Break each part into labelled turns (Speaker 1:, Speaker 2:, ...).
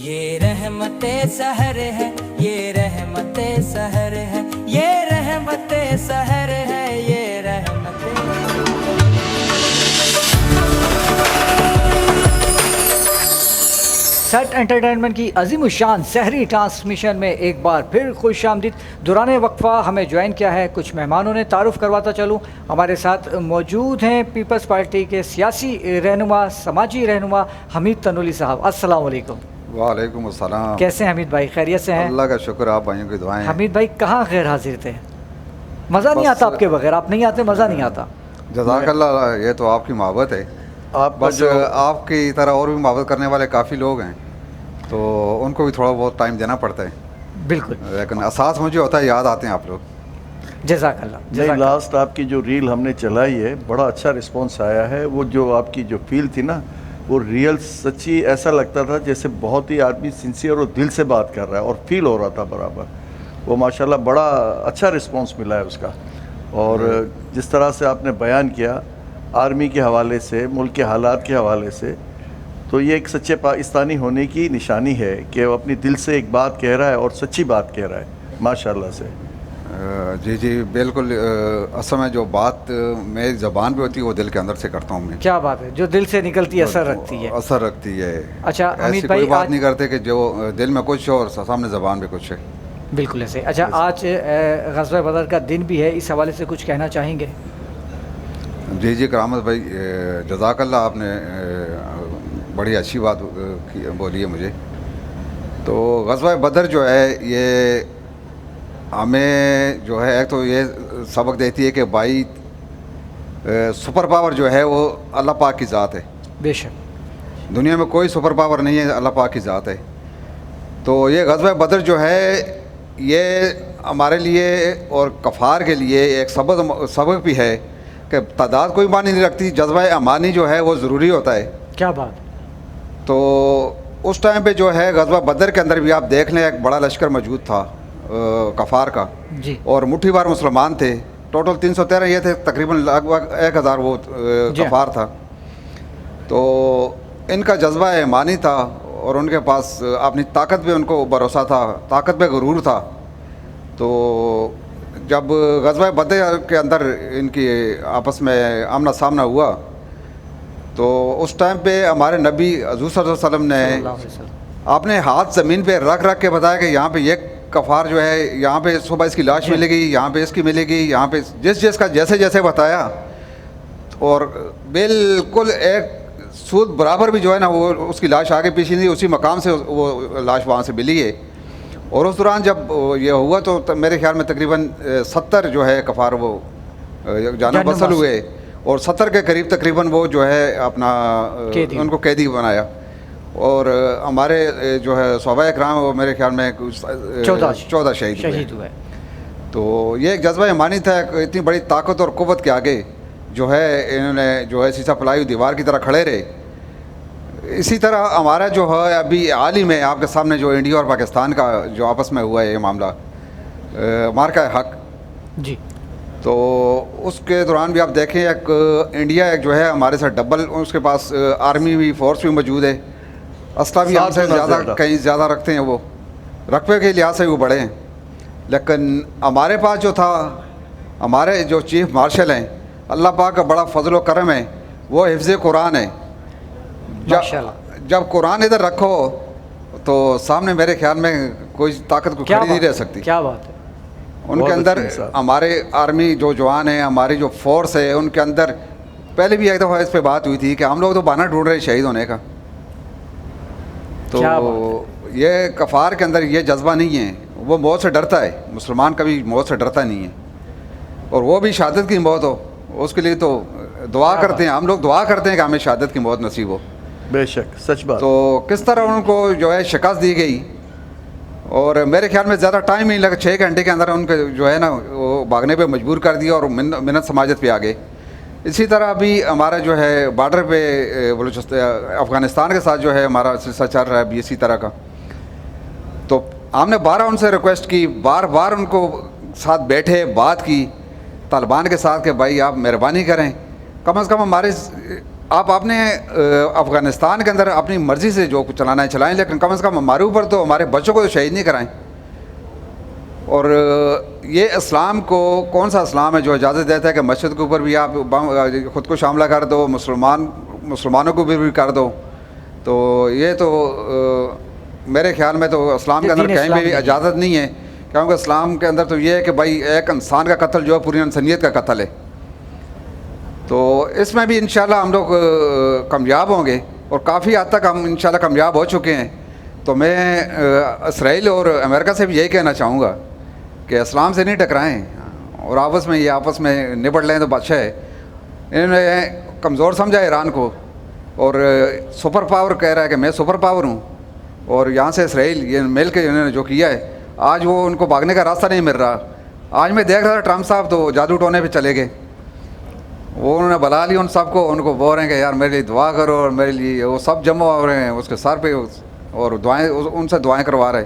Speaker 1: یہ رحمت سحر ہے، یہ رحمت سحر ہے، یہ رحمت سحر ہے، یہ رحمت
Speaker 2: سیٹ انٹرٹینمنٹ کی عظیم الشان سحری ٹرانسمیشن میں ایک بار پھر خوش آمدید۔ دوران وقفہ ہمیں جوائن کیا ہے کچھ مہمانوں نے، تعارف کرواتا چلوں۔ ہمارے ساتھ موجود ہیں پیپلز پارٹی کے سیاسی رہنما، سماجی رہنما حمید تنولی صاحب۔ السلام علیکم۔
Speaker 3: وعلیکم السلام۔
Speaker 2: کیسے ہیں حمید بھائی؟ خیریت سے ہیں؟
Speaker 3: اللہ کا شکر، آپ بھائیوں کی دعائیں۔
Speaker 2: حمید بھائی کہاں غیر حاضر تھے؟ مزہ نہیں آتا آپ کے بغیر، آپ نہیں آتے مزہ نہیں آتا۔
Speaker 3: جزاک اللہ، یہ تو آپ کی محبت ہے۔ بس آپ کی طرح اور بھی محبت کرنے والے کافی لوگ ہیں، تو ان کو بھی تھوڑا بہت ٹائم دینا پڑتا ہے۔
Speaker 2: بالکل،
Speaker 3: لیکن احساس مجھے ہوتا ہے، یاد آتے ہیں آپ لوگ۔
Speaker 2: جزاک اللہ۔
Speaker 4: نہیں، لاسٹ آپ کی جو ریل ہم نے چلائی ہے بڑا اچھا رسپانس آیا ہے۔ وہ جو آپ کی جو فیل تھی نا، وہ ریئل سچی، ایسا لگتا تھا جیسے بہت ہی آدمی سنسیئر اور دل سے بات کر رہا ہے، اور فیل ہو رہا تھا برابر۔ وہ ماشاءاللہ بڑا اچھا رسپانس ملا ہے اس کا۔ اور جس طرح سے آپ نے بیان کیا آرمی کے حوالے سے، ملک کے حالات کے حوالے سے، تو یہ ایک سچے پاکستانی ہونے کی نشانی ہے کہ وہ اپنی دل سے ایک بات کہہ رہا ہے اور سچی بات کہہ رہا ہے ماشاءاللہ سے۔
Speaker 3: جی جی بالکل۔ اصل میں جو بات میری زبان پہ ہوتی ہے وہ دل کے اندر سے کرتا ہوں میں۔
Speaker 2: کیا بات ہے، جو دل سے نکلتی ہے اثر رکھتی ہے۔
Speaker 3: اثر رکھتی ہے۔
Speaker 2: اچھا
Speaker 3: ایسی
Speaker 2: حمید بھائی،
Speaker 3: کوئی بات نہیں کرتے کہ جو دل میں کچھ ہو اور سامنے زبان پہ کچھ ہے۔
Speaker 2: بالکل ایسے۔ اچھا آج غزوہ بدر کا دن بھی ہے، اس حوالے سے کچھ کہنا چاہیں گے؟
Speaker 3: جی جی کرامت بھائی، جزاک اللہ، آپ نے بڑی اچھی بات بولی ہے مجھے۔ تو غزوہ بدر جو ہے یہ ہمیں جو ہے ایک تو یہ سبق دیتی ہے کہ بھائی سپر پاور جو ہے وہ اللہ پاک کی ذات ہے۔
Speaker 2: بے شک،
Speaker 3: دنیا میں کوئی سپر پاور نہیں ہے، اللہ پاک کی ذات ہے۔ تو یہ غزوہ بدر جو ہے یہ ہمارے لیے اور کفار کے لیے ایک سبق بھی ہے کہ تعداد کوئی معنی نہیں رکھتی، جذبہ امانی جو ہے وہ ضروری ہوتا ہے۔
Speaker 2: کیا بات۔
Speaker 3: تو اس ٹائم پہ جو ہے غزوہ بدر کے اندر بھی آپ دیکھ لیں ایک بڑا لشکر موجود تھا کفار کا،
Speaker 2: جی،
Speaker 3: اور مٹھی بھر مسلمان تھے۔ ٹوٹل 313 یہ تھے، تقریباً لگ بھگ 1000 وہ کفار تھا۔ تو ان کا جذبہ ایمانی تھا اور ان کے پاس اپنی طاقت پہ ان کو بھروسہ تھا، طاقت پہ غرور تھا۔ تو جب غزوہ بدر کے اندر ان کی آپس میں آمنا سامنا ہوا تو اس ٹائم پہ ہمارے نبی حضور صلی اللہ علیہ وسلم نے آپ نے ہاتھ زمین پہ رکھ رکھ کے بتایا کہ یہاں پہ یہ کفار جو ہے، یہاں پہ صبح اس کی لاش ملے گی، یہاں پہ اس کی ملے گی، یہاں پہ جس کا جیسے بتایا، اور بالکل ایک سود برابر بھی جو ہے نا وہ اس کی لاش آگے پیچھے نہیں، اسی مقام سے وہ لاش وہاں سے ملی ہے۔ اور اس دوران جب یہ ہوا تو میرے خیال میں تقریباً 70 جو ہے کفار وہ جانب بسل ہوئے، اور 70 کے قریب تقریباً وہ جو ہے اپنا ان کو قیدی بنایا۔ اور ہمارے جو ہے صحابہ اکرام وہ میرے خیال میں 14 شہید ہوئے۔ تو یہ ایک جذبہ ایمانی تھا، اتنی بڑی طاقت اور قوت کے آگے جو ہے انہوں نے جو ہے سیسا پلائی ہوئی دیوار کی طرح کھڑے رہے۔ اسی طرح ہمارا جو ہے ابھی حال ہی میں آپ کے سامنے جو انڈیا اور پاکستان کا جو آپس میں ہوا ہے یہ معاملہ مارکہ حق،
Speaker 2: جی،
Speaker 3: تو اس کے دوران بھی آپ دیکھیں ایک انڈیا ایک جو ہے ہمارے ساتھ ڈبل، اس کے پاس آرمی بھی فورس بھی موجود ہے، اسلحہ بھی ہم سے زیادہ کہیں زیادہ رکھتے ہیں، وہ رقبے کے لحاظ سے وہ بڑے ہیں۔ لیکن ہمارے پاس جو تھا، ہمارے جو چیف مارشل ہیں، اللہ پاک کا بڑا فضل و کرم ہے، وہ حفظ قرآن ہے۔ جب قرآن ادھر رکھو تو سامنے میرے خیال میں کوئی طاقت کو کھڑی نہیں رہ سکتی۔
Speaker 2: کیا بات ہے۔
Speaker 3: ان کے اندر ہمارے آرمی جو جوان ہیں، ہماری جو فورس ہے، ان کے اندر پہلے بھی ایک دفعہ اس پہ بات ہوئی تھی کہ ہم لوگ تو بہانہ ڈھونڈ رہے ہیں شہید ہونے کا۔ تو یہ کفار کے اندر یہ جذبہ نہیں ہے، وہ موت سے ڈرتا ہے، مسلمان کبھی موت سے ڈرتا نہیں ہے، اور وہ بھی شہادت کی موت ہو اس کے لیے تو دعا کرتے ہیں، ہم لوگ دعا کرتے ہیں کہ ہمیں شہادت کی موت نصیب ہو۔
Speaker 4: بے شک، سچ بات۔
Speaker 3: تو کس طرح ان کو جو ہے شکست دی گئی، اور میرے خیال میں زیادہ ٹائم نہیں لگا، 6 گھنٹے کے اندر ان کے جو ہے نا وہ بھاگنے پہ مجبور کر دیا اور منت سماجت پہ آگے۔ اسی طرح ابھی ہمارا جو ہے بارڈر پہ افغانستان کے ساتھ جو ہے ہمارا سلسلہ چل رہا ہے ابھی اسی طرح کا۔ تو ہم نے 12 ان سے ریکویسٹ کی، بار ان کو ساتھ بیٹھے، بات کی طالبان کے ساتھ کہ بھائی آپ مہربانی کریں، کم از کم ہمارے آپ اپنے افغانستان کے اندر اپنی مرضی سے جو کچھ چلانا ہے چلائیں، لیکن کم از کم ہمارے اوپر تو ہمارے بچوں کو تو شہید نہیں کرائیں. اور یہ اسلام کو کون سا اسلام ہے جو اجازت دیتا ہے کہ مسجد کے اوپر بھی آپ خود کو حملہ کر دو، مسلمانوں کو بھی کر دو؟ تو یہ تو میرے خیال میں تو اسلام کے اندر کہیں بھی اجازت نہیں ہے، کیونکہ اسلام کے اندر تو یہ ہے کہ بھائی ایک انسان کا قتل جو ہے پوری انسانیت کا قتل ہے. تو اس میں بھی انشاءاللہ ہم لوگ کامیاب ہوں گے، اور کافی حد تک ہم انشاءاللہ کامیاب ہو چکے ہیں. تو میں اسرائیل اور امریکہ سے بھی یہی کہنا چاہوں گا کہ اسلام سے نہیں ٹکرائیں، اور آپس میں نبٹ لیں تو بادشاہ ہے. انہوں نے کمزور سمجھا ایران کو، اور سپر پاور کہہ رہا ہے کہ میں سپر پاور ہوں، اور یہاں سے اسرائیل یہ مل کے انہوں نے جو کیا ہے، آج وہ ان کو بھاگنے کا راستہ نہیں مل رہا. آج میں دیکھ رہا تھا ٹرمپ صاحب تو جادو ٹونے پہ چلے گئے، وہ انہوں نے بلا لی ان سب کو، ان کو بول رہے ہیں کہ یار میرے لیے دعا کرو، اور میرے لیے وہ سب جمع ہو رہے ہیں اس کے سر پہ، اور دعائیں ان سے دعائیں کروا رہے.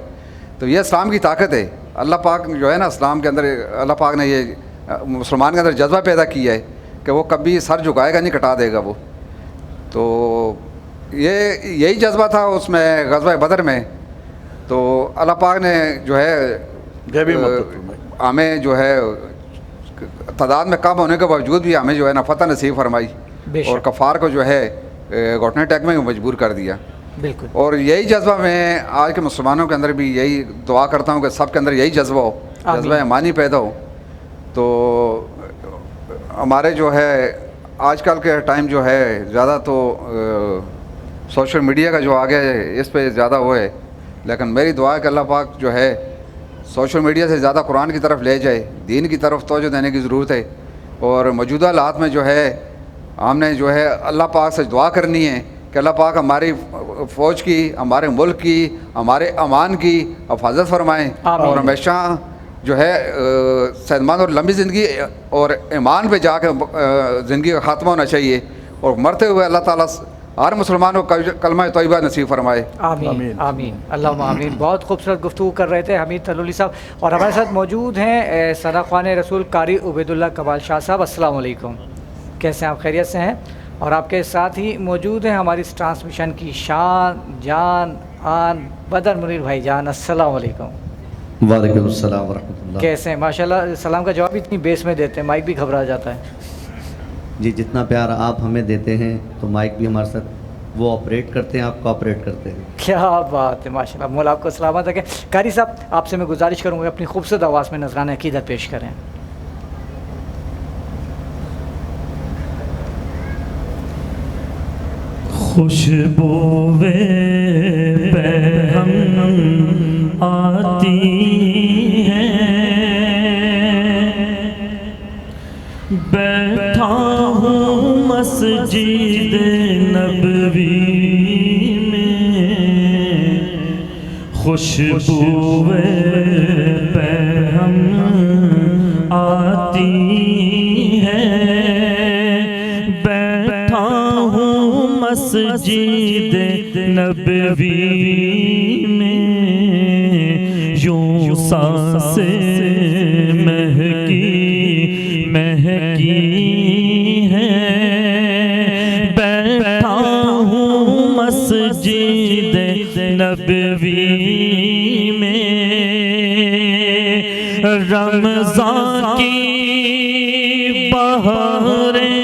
Speaker 3: تو یہ اسلام کی طاقت ہے. اللہ پاک جو ہے نا اسلام کے اندر، اللہ پاک نے یہ مسلمان کے اندر جذبہ پیدا کیا ہے کہ وہ کبھی سر جھکائے گا نہیں، کٹا دے گا وہ. تو یہی جذبہ تھا اس میں غزوہ بدر میں. تو اللہ پاک نے جو ہے ہمیں جو ہے تعداد میں کم ہونے کے باوجود بھی ہمیں جو ہے نا فتح نصیب فرمائی، اور کفار کو جو ہے گھٹنے ٹیک میں مجبور کر دیا.
Speaker 2: بالکل.
Speaker 3: اور یہی جذبہ میں آج کے مسلمانوں کے اندر بھی یہی دعا کرتا ہوں کہ سب کے اندر یہی جذبہ ہو، جذبہ ایمانی پیدا ہو. تو ہمارے جو ہے آج کل کے ٹائم جو ہے زیادہ تو سوشل میڈیا کا جو آگے ہے اس پہ زیادہ وہ ہے، لیکن میری دعا ہے کہ اللہ پاک جو ہے سوشل میڈیا سے زیادہ قرآن کی طرف لے جائے، دین کی طرف توجہ دینے کی ضرورت ہے. اور موجودہ حالات میں جو ہے ہم نے جو ہے اللہ پاک سے دعا کرنی ہے کہ اللہ پاک ہماری فوج کی، ہمارے ملک کی، ہمارے امان کی حفاظت فرمائیں، اور ہمیشہ جو ہے صحت مند اور لمبی زندگی اور ایمان پہ جا کے زندگی کا خاتمہ ہونا چاہیے، اور مرتے ہوئے اللہ تعالیٰ ہر مسلمان کو کلمہ طیبہ نصیب فرمائے.
Speaker 2: آمین آمین اللہم آمین. بہت خوبصورت گفتگو کر رہے تھے حمید تلولی صاحب، اور ہمارے ساتھ موجود ہیں ثنا خوان رسول قاری عبید اللہ کمال شاہ صاحب. السلام علیکم، کیسے ہیں آپ؟ خیریت سے ہیں؟ اور آپ کے ساتھ ہی موجود ہیں ہماری اس ٹرانسمیشن کی شان جان آن بدر منیر بھائی جان. السلام علیکم.
Speaker 5: وعلیکم السلام ورحمۃ اللہ.
Speaker 2: کیسے ہیں؟ ماشاءاللہ سلام کا جواب اتنی بیس میں دیتے ہیں، مائک بھی گھبرا جاتا ہے.
Speaker 5: جی جتنا پیار آپ ہمیں دیتے ہیں تو مائک بھی ہمارے ساتھ وہ آپریٹ کرتے ہیں، آپ کوآپریٹ کرتے ہیں.
Speaker 2: کیا بات ہے، ماشاءاللہ. مولا آپ کو سلامت رکھے. قاری صاحب آپ سے میں گزارش کروں گا اپنی خوبصورت آواز میں نذرانہ عقیدت پیش کریں.
Speaker 6: خوشبوئے بہم آتی ہیں، بیٹھا ہوں مسجد نبوی میں، خوشبوئے بہم آتی ہیں، بیٹھا ہوں مسجد نبوی میں، یوں سانسیں مہکی مہکی ہیں، بیٹھا ہوں مسجد نبوی میں، رمضان کی بہاریں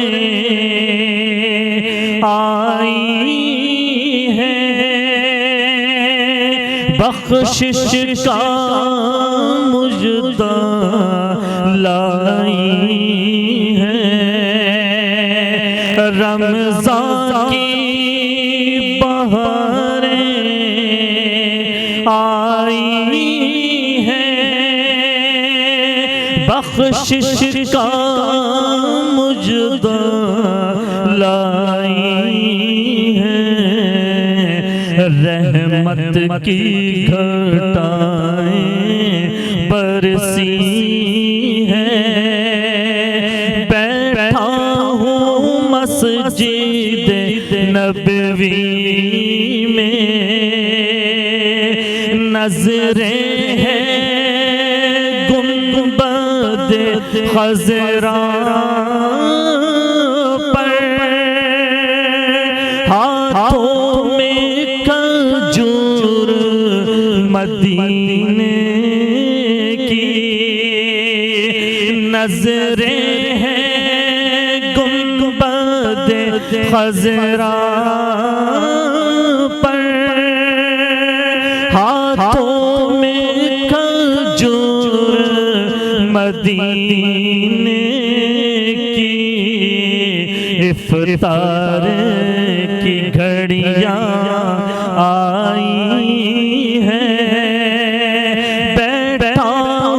Speaker 6: آئی ہیں، بخشش کا مژدہ لائی ہیں، رمضان کی بہاریں آئی ہیں، بخشش کا مژدہ لائی ہیں، رحمت کی گھٹائیں برسی ہیں، بیٹھا ہوں مسجد نبوی میں، نظریں ہیں گنبد خضرا پر، مدینے کی نظریں ہیں گنبد خضرا پر، ہاتھوں میں کھجور مدینے کی، افطار کی گھڑیاں آئی ہیں، بیٹھا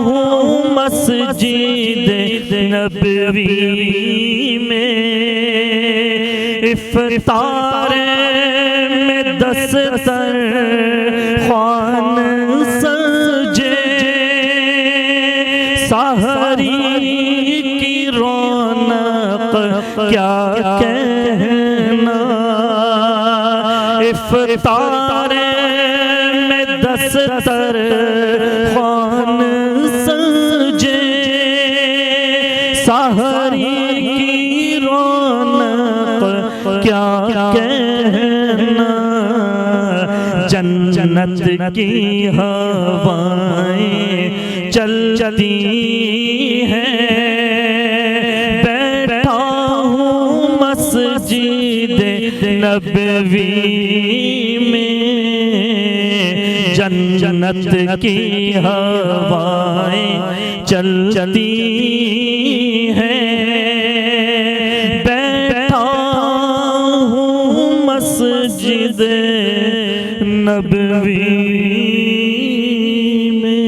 Speaker 6: ہوں مسجد نبوی میں، افطار میں دستر خوان سجے، سحری کی رونق کیا کہنا، افطار میں دستر خوان سجے، سحری کی رونق کیا کہنا، جنت کی ہوائیں چلتی ہیں، بیٹھا ہوں مسجد نبوی میں، جنت کی ہوائیں چلتی ہیں، بیٹھا ہوں مسجد نبوی میں۔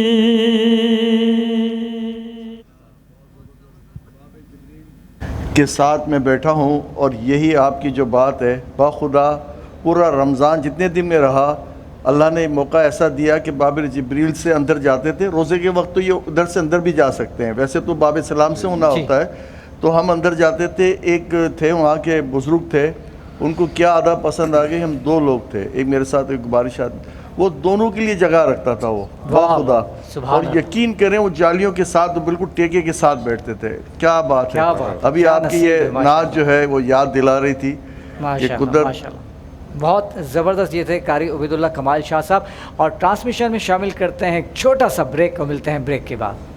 Speaker 4: کے ساتھ میں بیٹھا ہوں، اور یہی آپ کی جو بات ہے، باخدا پورا رمضان جتنے دن میں رہا، اللہ نے موقع ایسا دیا کہ باب جبریل سے اندر جاتے تھے۔ روزے کے وقت تو یہ ادھر سے اندر بھی جا سکتے ہیں، ویسے تو باب سلام سے ہونا ہوتا ہے، تو ہم اندر جاتے تھے۔ ایک تھے وہاں کے بزرگ تھے، ان کو کیا عادت پسند آ گئی، ہم دو لوگ تھے، ایک میرے ساتھ ایک بارش آدمی، وہ دونوں کے لیے جگہ رکھتا تھا وہ، باخدا، اور یقین کریں وہ جالیوں کے ساتھ بالکل ٹیکے کے ساتھ بیٹھتے تھے۔ کیا بات ہے، ابھی آپ کی یہ نعت جو ہے وہ یاد دلا رہی تھی کہ قدرت۔
Speaker 2: بہت زبردست یہ تھے قاری عبید اللہ کمال شاہ صاحب، اور ٹرانسمیشن میں شامل کرتے ہیں ایک چھوٹا سا بریک، کو ملتے ہیں بریک کے بعد۔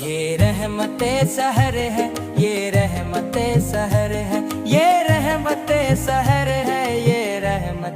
Speaker 1: یہ رحمت سحر ہے، یہ رحمت سحر ہے، یہ رحمت سحر ہے،